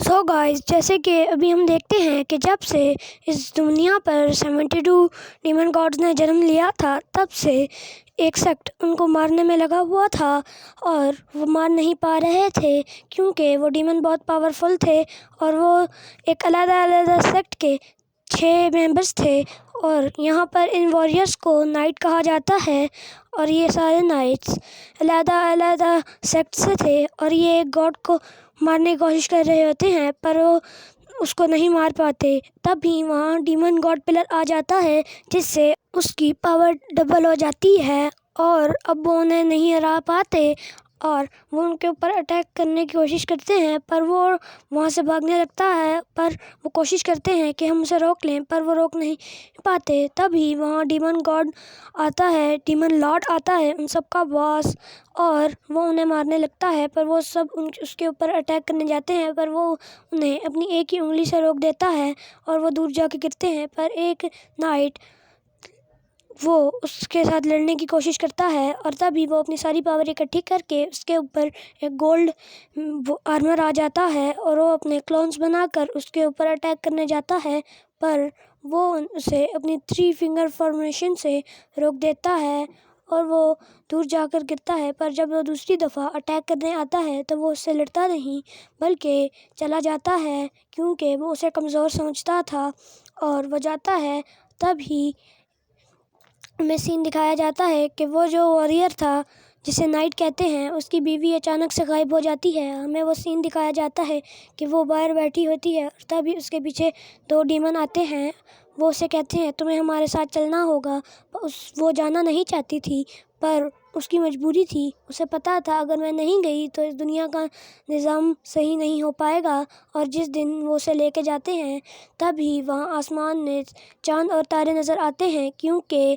So guys, جیسے کہ ابھی ہم دیکھتے ہیں کہ جب سے اس دنیا پر 72 ڈیمن گاڈز نے جنم لیا تھا، تب سے ایک سیکٹ ان کو مارنے میں لگا ہوا تھا، اور وہ مار نہیں پا رہے تھے کیونکہ وہ ڈیمن بہت پاورفل تھے، اور وہ ایک علیحدہ سیکٹ کے 6 ممبرس تھے۔ اور یہاں پر ان واریئرس کو نائٹ کہا جاتا ہے، اور یہ سارے نائٹس علیحدہ سیکٹ سے تھے، اور یہ ایک گاڈ کو مارنے کی کوشش کر رہے ہوتے ہیں پر وہ اس کو نہیں مار پاتے۔ تب ہی وہاں ڈیمن گاڈ پلر آ جاتا ہے، جس سے اس کی پاور ڈبل ہو جاتی ہے، اور اب وہ انہیں نہیں ہرا پاتے، اور وہ ان کے اوپر اٹیک کرنے کی کوشش کرتے ہیں، پر وہ وہاں سے بھاگنے لگتا ہے، پر وہ کوشش کرتے ہیں کہ ہم اسے روک لیں، پر وہ روک نہیں پاتے۔ تب ہی وہاں ڈیمن گاڈ آتا ہے، ڈیمن لارڈ آتا ہے، ان سب کا باس، اور وہ انہیں مارنے لگتا ہے، پر وہ سب اس کے اوپر اٹیک کرنے جاتے ہیں، پر وہ انہیں اپنی ایک ہی انگلی سے روک دیتا ہے، اور وہ دور جا کے گرتے ہیں۔ پر ایک نائٹ وہ اس کے ساتھ لڑنے کی کوشش کرتا ہے، اور تبھی وہ اپنی ساری پاور اکٹھی کر کے اس کے اوپر ایک گولڈ آرمر آ جاتا ہے، اور وہ اپنے کلونز بنا کر اس کے اوپر اٹیک کرنے جاتا ہے، پر وہ اسے اپنی 3 فنگر فارمیشن سے روک دیتا ہے، اور وہ دور جا کر گرتا ہے۔ پر جب وہ دوسری دفعہ اٹیک کرنے آتا ہے تو وہ اس سے لڑتا نہیں بلکہ چلا جاتا ہے، کیونکہ وہ اسے کمزور سمجھتا تھا، اور وہ جاتا ہے۔ تب ہی ہمیں سین دکھایا جاتا ہے کہ وہ جو واریئر تھا جسے نائٹ کہتے ہیں، اس کی بیوی اچانک سے غائب ہو جاتی ہے۔ ہمیں وہ سین دکھایا جاتا ہے کہ وہ باہر بیٹھی ہوتی ہے، اور تبھی اس کے پیچھے 2 ڈیمن آتے ہیں۔ وہ اسے کہتے ہیں تمہیں ہمارے ساتھ چلنا ہوگا۔ وہ جانا نہیں چاہتی تھی، پر اس کی مجبوری تھی۔ اسے پتا تھا اگر میں نہیں گئی تو اس دنیا کا نظام صحیح نہیں ہو پائے گا، اور جس دن وہ اسے لے کے جاتے ہیں تب ہی وہاں آسمان میں چاند اور تارے نظر آتے ہیں، کیونکہ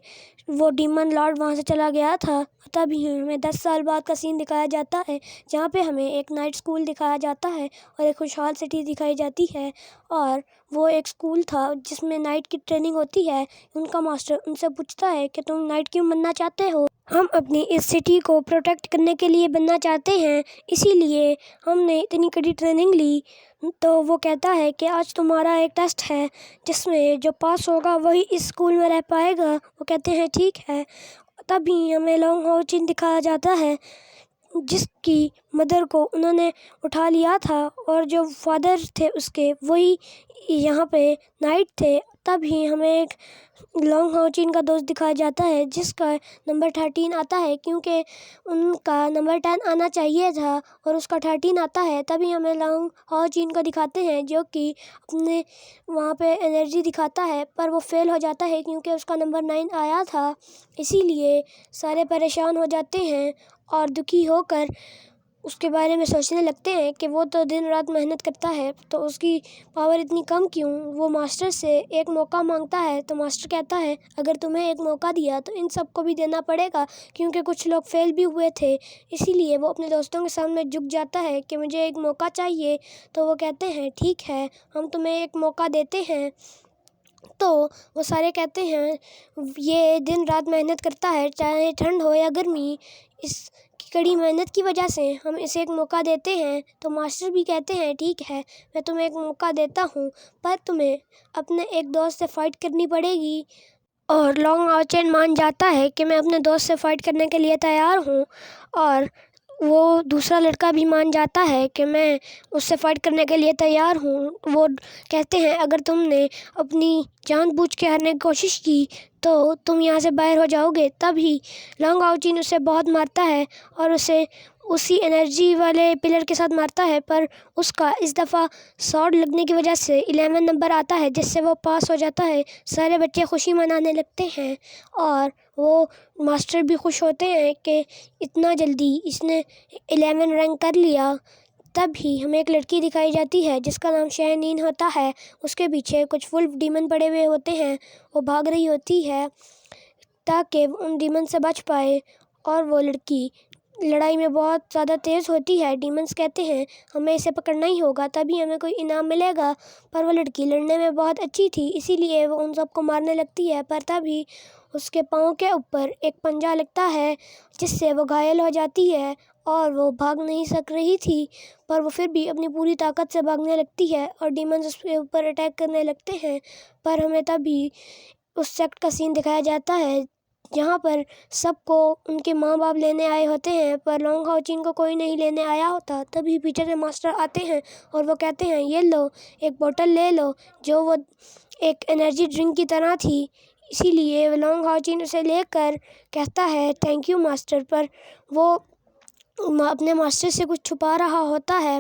وہ ڈیمن لارڈ وہاں سے چلا گیا تھا۔ تب ہی ہمیں 10 سال بعد کا سین دکھایا جاتا ہے، جہاں پہ ہمیں ایک نائٹ اسکول دکھایا جاتا ہے، اور ایک خوشحال سٹی دکھائی جاتی ہے، اور وہ ایک اسکول تھا جس میں نائٹ کی ٹریننگ ہوتی ہے۔ ان کا ماسٹر ان سے پوچھتا ہے کہ تم نائٹ کیوں بننا چاہتے ہو؟ ہم اپنی اس سٹی کو پروٹیکٹ کرنے کے لیے بننا چاہتے ہیں، اسی لیے ہم نے اتنی کڑی ٹریننگ لی۔ تو وہ کہتا ہے کہ آج تمہارا ایک ٹیسٹ ہے، جس میں جو پاس ہوگا وہی اس اسکول میں رہ پائے گا۔ وہ کہتے ہیں ٹھیک ہے۔ تبھی ہمیں لانگ ہاؤ چین دکھایا جاتا ہے، جس کی مدر کو انہوں نے اٹھا لیا تھا، اور جو فادر تھے اس کے وہی یہاں پہ نائٹ تھے۔ تب ہی ہمیں ایک لانگ ہاؤ چین کا دوست دکھایا جاتا ہے، جس کا نمبر 13 آتا ہے، کیونکہ ان کا نمبر 10 آنا چاہیے تھا، اور اس کا 13 آتا ہے۔ تبھی ہمیں لانگ ہاؤ چین کو دکھاتے ہیں، جو کہ اپنے وہاں پہ انرجی دکھاتا ہے، پر وہ فیل ہو جاتا ہے کیونکہ اس کا نمبر 9 آیا تھا۔ اسی لیے سارے پریشان ہو جاتے ہیں، اور دکھی ہو کر اس کے بارے میں سوچنے لگتے ہیں کہ وہ تو دن رات محنت کرتا ہے، تو اس کی پاور اتنی کم کیوں؟ وہ ماسٹر سے ایک موقع مانگتا ہے، تو ماسٹر کہتا ہے اگر تمہیں ایک موقع دیا تو ان سب کو بھی دینا پڑے گا، کیونکہ کچھ لوگ فیل بھی ہوئے تھے۔ اسی لیے وہ اپنے دوستوں کے سامنے جھک جاتا ہے کہ مجھے ایک موقع چاہیے۔ تو وہ کہتے ہیں ٹھیک ہے، ہم تمہیں ایک موقع دیتے ہیں۔ تو وہ سارے کہتے ہیں یہ دن رات محنت کرتا ہے، چاہے ٹھنڈ ہو یا گرمی، اس کی کڑی محنت کی وجہ سے ہم اسے ایک موقع دیتے ہیں۔ تو ماسٹر بھی کہتے ہیں ٹھیک ہے، میں تمہیں ایک موقع دیتا ہوں، پر تمہیں اپنے ایک دوست سے فائٹ کرنی پڑے گی۔ اور لانگ ہاؤ چین مان جاتا ہے کہ میں اپنے دوست سے فائٹ کرنے کے لیے تیار ہوں، اور وہ دوسرا لڑکا بھی مان جاتا ہے کہ میں اس سے فائٹ کرنے کے لیے تیار ہوں۔ وہ کہتے ہیں اگر تم نے اپنی جان بوجھ کے ہارنے کی کوشش کی تو تم یہاں سے باہر ہو جاؤ گے۔ تب ہی لانگ ہاؤ چین اسے بہت مارتا ہے، اور اسے اسی انرجی والے پلر کے ساتھ مارتا ہے، پر اس کا اس دفعہ سوڈ لگنے کی وجہ سے 11 نمبر آتا ہے، جس سے وہ پاس ہو جاتا ہے۔ سارے بچے خوشی منانے لگتے ہیں، اور وہ ماسٹر بھی خوش ہوتے ہیں کہ اتنا جلدی اس نے 11 رینک کر لیا۔ تب ہی ہمیں ایک لڑکی دکھائی جاتی ہے جس کا نام شینین ہوتا ہے، اس کے پیچھے کچھ ولف ڈیمن پڑے ہوئے ہوتے ہیں، وہ بھاگ رہی ہوتی ہے تاکہ وہ ان ڈیمن سے بچ پائے، اور وہ لڑکی لڑائی میں بہت زیادہ تیز ہوتی ہے۔ ڈیمنز کہتے ہیں ہمیں اسے پکڑنا ہی ہوگا، تبھی ہمیں کوئی انعام ملے گا، پر وہ لڑکی لڑنے میں بہت اچھی تھی، اسی لیے وہ ان سب کو مارنے لگتی ہے۔ پر تبھی اس کے پاؤں کے اوپر ایک پنجہ لگتا ہے، جس سے وہ گھائل ہو جاتی ہے، اور وہ بھاگ نہیں سک رہی تھی، پر وہ پھر بھی اپنی پوری طاقت سے بھاگنے لگتی ہے اور ڈیمنز اس کے اوپر اٹیک کرنے لگتے ہیں۔ پر ہمیں تبھی اس سیکٹ کا سین دکھایا جاتا ہے جہاں پر سب کو ان کے ماں باپ لینے آئے ہوتے ہیں، پر لانگ ہاؤ چین کو کوئی نہیں لینے آیا ہوتا۔ تبھی پیچھے سے ماسٹر آتے ہیں اور وہ کہتے ہیں یہ لو ایک بوتل لے لو، جو وہ ایک انرجی ڈرنک کی طرح تھی، اسی لیے لانگ ہاؤ چین اسے لے کر کہتا ہے تھینک یو ماسٹر، پر وہ اپنے ماسٹر سے کچھ چھپا رہا ہوتا ہے۔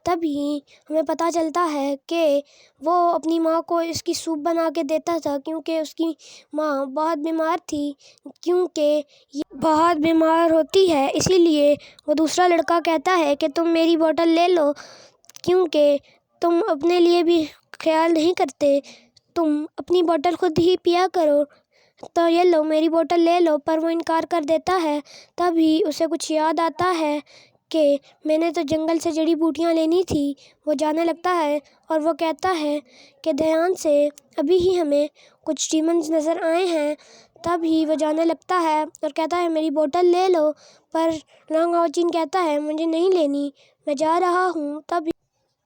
تبھی ہمیں پتہ چلتا ہے کہ وہ اپنی ماں کو اس کی سوپ بنا کے دیتا تھا، کیونکہ اس کی ماں بہت بیمار تھی، کیونکہ یہ بہت بیمار ہوتی ہے، اسی لیے وہ دوسرا لڑکا کہتا ہے کہ تم میری بوتل لے لو، کیونکہ تم اپنے لیے بھی خیال نہیں کرتے، تم اپنی بوتل خود ہی پیا کرو، تو یہ لو میری بوتل لے لو۔ پر وہ انکار کر دیتا ہے۔ تبھی اسے کچھ یاد آتا ہے کہ میں نے تو جنگل سے جڑی بوٹیاں لینی تھی۔ وہ جانے لگتا ہے اور وہ کہتا ہے کہ دھیان سے، ابھی ہی ہمیں کچھ ڈیمنز نظر آئے ہیں۔ تبھی وہ جانے لگتا ہے اور کہتا ہے میری بوتل لے لو، پر لانگ ہاؤ چین کہتا ہے مجھے نہیں لینی، میں جا رہا ہوں۔ تبھی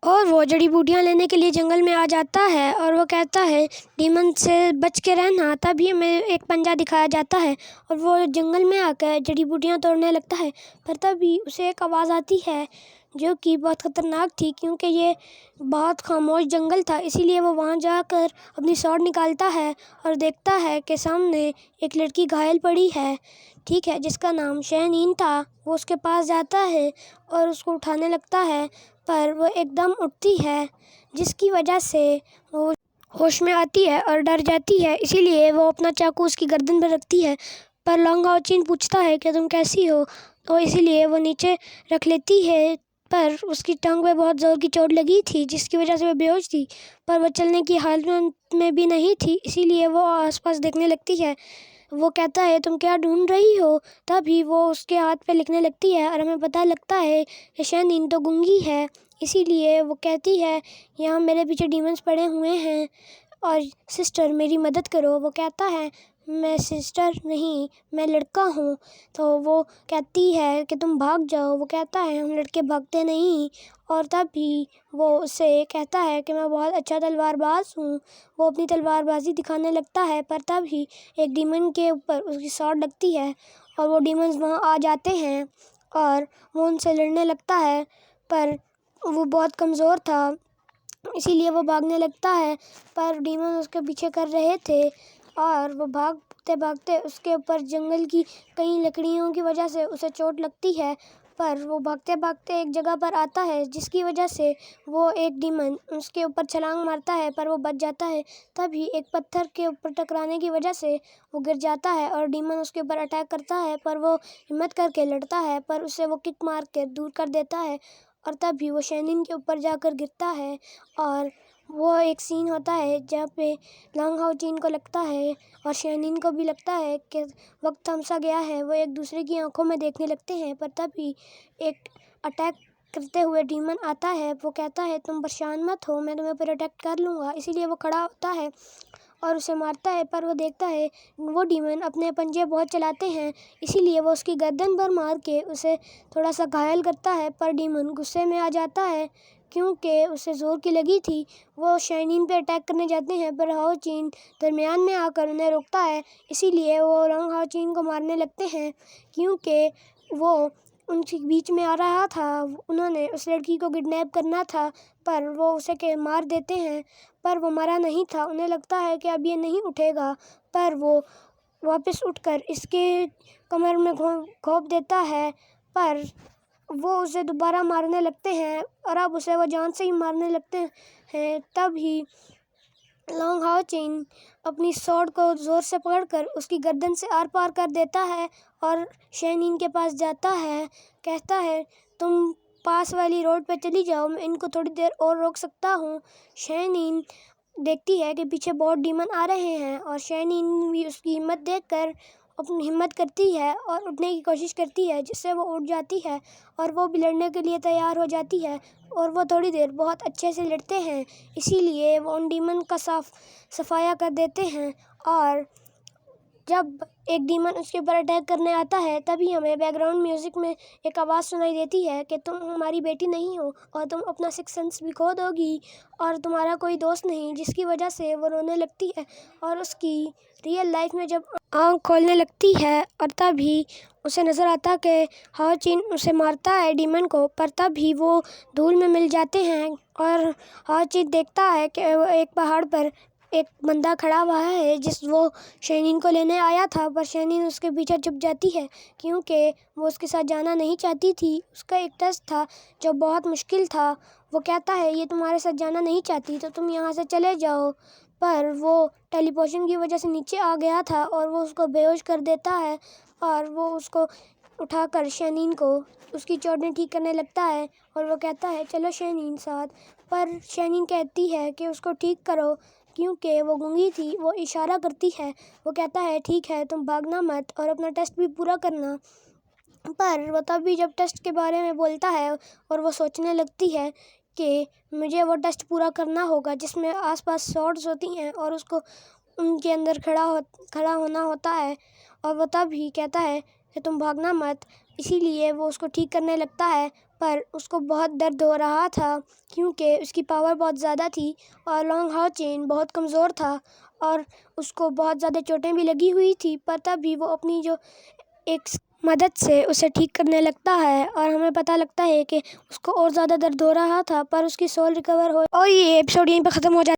اور وہ جڑی بوٹیاں لینے کے لیے جنگل میں آ جاتا ہے اور وہ کہتا ہے ڈیمن سے بچ کے رہنا۔ تبھی ہمیں ایک پنجہ دکھایا جاتا ہے اور وہ جنگل میں آ کر جڑی بوٹیاں توڑنے لگتا ہے، پر تبھی اسے ایک آواز آتی ہے جو کہ بہت خطرناک تھی، کیونکہ یہ بہت خاموش جنگل تھا، اسی لیے وہ وہاں جا کر اپنی سوڈ نکالتا ہے اور دیکھتا ہے کہ سامنے ایک لڑکی گھائل پڑی ہے، ٹھیک ہے، جس کا نام شہنین تھا۔ وہ اس کے پاس جاتا ہے اور اس کو اٹھانے لگتا ہے، پر وہ ایک دم اٹھتی ہے، جس کی وجہ سے وہ ہوش میں آتی ہے اور ڈر جاتی ہے، اسی لیے وہ اپنا چاقو اس کی گردن پر رکھتی ہے۔ پر لانگ ہاؤ چین پوچھتا ہے کہ تم کیسی ہو، تو اسی لیے وہ نیچے رکھ لیتی ہے، پر اس کی ٹانگ پہ بہت زور کی چوٹ لگی تھی، جس کی وجہ سے وہ بے ہوش تھی، پر وہ چلنے کی حالت میں بھی نہیں تھی، اسی لیے وہ آس پاس دیکھنے لگتی ہے۔ وہ کہتا ہے تم کیا ڈھونڈ رہی ہو؟ تبھی وہ اس کے ہاتھ پہ لکھنے لگتی ہے اور ہمیں پتہ لگتا ہے کہ شہنین تو گنگی ہے، اسی لیے وہ کہتی ہے یہاں میرے پیچھے ڈیمنز پڑے ہوئے ہیں اور سسٹر میری مدد کرو۔ وہ کہتا ہے میں سسٹر نہیں، میں لڑکا ہوں۔ تو وہ کہتی ہے کہ تم بھاگ جاؤ۔ وہ کہتا ہے ہم لڑکے بھاگتے نہیں، اور تبھی وہ اسے کہتا ہے کہ میں بہت اچھا تلوار باز ہوں۔ وہ اپنی تلوار بازی دکھانے لگتا ہے، پر تبھی ایک ڈیمن کے اوپر اس کی سوڈ لگتی ہے اور وہ ڈیمنز وہاں آ جاتے ہیں اور وہ ان سے لڑنے لگتا ہے، پر وہ بہت کمزور تھا، اسی لیے وہ بھاگنے لگتا ہے، پر ڈیمن اس کے پیچھے کر رہے تھے اور وہ بھاگتے بھاگتے اس کے اوپر جنگل کی کئی لکڑیوں کی وجہ سے اسے چوٹ لگتی ہے، پر وہ بھاگتے بھاگتے ایک جگہ پر آتا ہے، جس کی وجہ سے وہ ایک ڈیمن اس کے اوپر چھلانگ مارتا ہے، پر وہ بچ جاتا ہے۔ تبھی ایک پتھر کے اوپر ٹکرانے کی وجہ سے وہ گر جاتا ہے اور ڈیمن اس کے اوپر اٹیک کرتا ہے، پر وہ ہمت کر کے لڑتا ہے، پر اسے وہ کک مار کے دور کر دیتا ہے، اور تبھی وہ شینین کے اوپر جا کر گرتا ہے۔ اور وہ ایک سین ہوتا ہے جہاں پہ لانگ ہاؤ چین کو لگتا ہے اور شینین کو بھی لگتا ہے کہ وقت تھم سا گیا ہے، وہ ایک دوسرے کی آنکھوں میں دیکھنے لگتے ہیں، پر تبھی ایک اٹیک کرتے ہوئے ڈیمن آتا ہے۔ وہ کہتا ہے تم پریشان مت ہو، میں تمہیں پروٹیکٹ کر لوں گا، اسی لیے وہ کھڑا ہوتا ہے اور اسے مارتا ہے، پر وہ دیکھتا ہے وہ ڈیمن اپنے پنجے بہت چلاتے ہیں، اسی لیے وہ اس کی گردن پر مار کے اسے تھوڑا سا گھائل کرتا ہے، پر ڈیمن غصے میں آ جاتا ہے کیونکہ اسے زور کی لگی تھی۔ وہ شائنین پہ اٹیک کرنے جاتے ہیں، پر ہاؤ چین درمیان میں آ کر انہیں روکتا ہے، اسی لیے وہ لانگ ہاؤ چین کو مارنے لگتے ہیں، کیونکہ وہ ان کے بیچ میں آ رہا تھا، انہوں نے اس لڑکی کو کڈنیپ کرنا تھا، پر وہ اسے مار دیتے ہیں، پر وہ مرا نہیں تھا۔ انہیں لگتا ہے کہ اب یہ نہیں اٹھے گا، پر وہ واپس اٹھ کر اس کے کمر میں گھونپ دیتا ہے، پر وہ اسے دوبارہ مارنے لگتے ہیں اور اب اسے وہ جان سے ہی مارنے لگتے ہیں۔ تبھی لانگ ہاؤ چین اپنی سوڈ کو زور سے پکڑ کر اس کی گردن سے آر پار کر دیتا ہے اور شینین کے پاس جاتا ہے، کہتا ہے تم پاس والی روڈ پہ چلی جاؤ، میں ان کو تھوڑی دیر اور روک سکتا ہوں۔ شینین دیکھتی ہے کہ پیچھے بہت ڈیمن آ رہے ہیں اور شینین بھی اس کی ہمت دیکھ کر اپنی ہمت کرتی ہے اور اٹھنے کی کوشش کرتی ہے، جس سے وہ اٹھ جاتی ہے اور وہ بھی لڑنے کے لیے تیار ہو جاتی ہے، اور وہ تھوڑی دیر بہت اچھے سے لڑتے ہیں، اسی لیے وہ ان ڈیمن کا صفایا کر دیتے ہیں اور جب ایک ڈیمن اس کے اوپر اٹیک کرنے آتا ہے تبھی ہمیں بیک گراؤنڈ میوزک میں ایک آواز سنائی دیتی ہے کہ تم ہماری بیٹی نہیں ہو اور تم اپنا سکس سینس بھی کھو دو گی اور تمہارا کوئی دوست نہیں، جس کی وجہ سے وہ رونے لگتی ہے اور اس کی ریئل لائف میں جب آنکھ کھولنے لگتی ہے اور تبھی اسے نظر آتا کہ ہاؤ چین اسے مارتا ہے ڈیمن کو، پر تب بھی وہ دھول میں مل جاتے ہیں اور ہاؤ چین دیکھتا ہے کہ وہ ایک پہاڑ پر ایک بندہ کھڑا ہوا ہے جس وہ شینین کو لینے آیا تھا، پر شینین اس کے پیچھے چھپ جاتی ہے کیونکہ وہ اس کے ساتھ جانا نہیں چاہتی تھی۔ اس کا ایک ٹیسٹ تھا جو بہت مشکل تھا، وہ کہتا ہے یہ تمہارے ساتھ جانا نہیں چاہتی تو تم یہاں سے چلے جاؤ، پر وہ ٹیلی پورشن کی وجہ سے نیچے آ گیا تھا اور وہ اس کو بے ہوش کر دیتا ہے اور وہ اس کو اٹھا کر شینین کو اس کی چوٹیں ٹھیک کرنے لگتا ہے اور وہ کہتا ہے چلو شینین ساتھ، پر شینین کہتی ہے کہ اس کو ٹھیک کرو کیونکہ وہ گونگی تھی، وہ اشارہ کرتی ہے، وہ کہتا ہے ٹھیک ہے تم بھاگنا مت اور اپنا ٹیسٹ بھی پورا کرنا، پر وہ تب بھی جب ٹیسٹ کے بارے میں بولتا ہے اور وہ سوچنے لگتی ہے کہ مجھے وہ ٹیسٹ پورا کرنا ہوگا جس میں آس پاس سورڈز ہوتی ہیں اور اس کو ان کے اندر کھڑا ہونا ہوتا ہے، اور وہ تب ہی کہتا ہے کہ تم بھاگنا مت، اسی لیے وہ اس کو ٹھیک کرنے لگتا ہے، پر اس کو بہت درد ہو رہا تھا کیونکہ اس کی پاور بہت زیادہ تھی اور لانگ ہاؤ چین بہت کمزور تھا اور اس کو بہت زیادہ چوٹیں بھی لگی ہوئی تھی، پر تب بھی وہ اپنی جو ایک مدد سے اسے ٹھیک کرنے لگتا ہے اور ہمیں پتہ لگتا ہے کہ اس کو اور زیادہ درد ہو رہا تھا پر اس کی سول ریکور ہو اور یہ ایپیسوڈ یہیں پہ ختم ہو جاتا ہے۔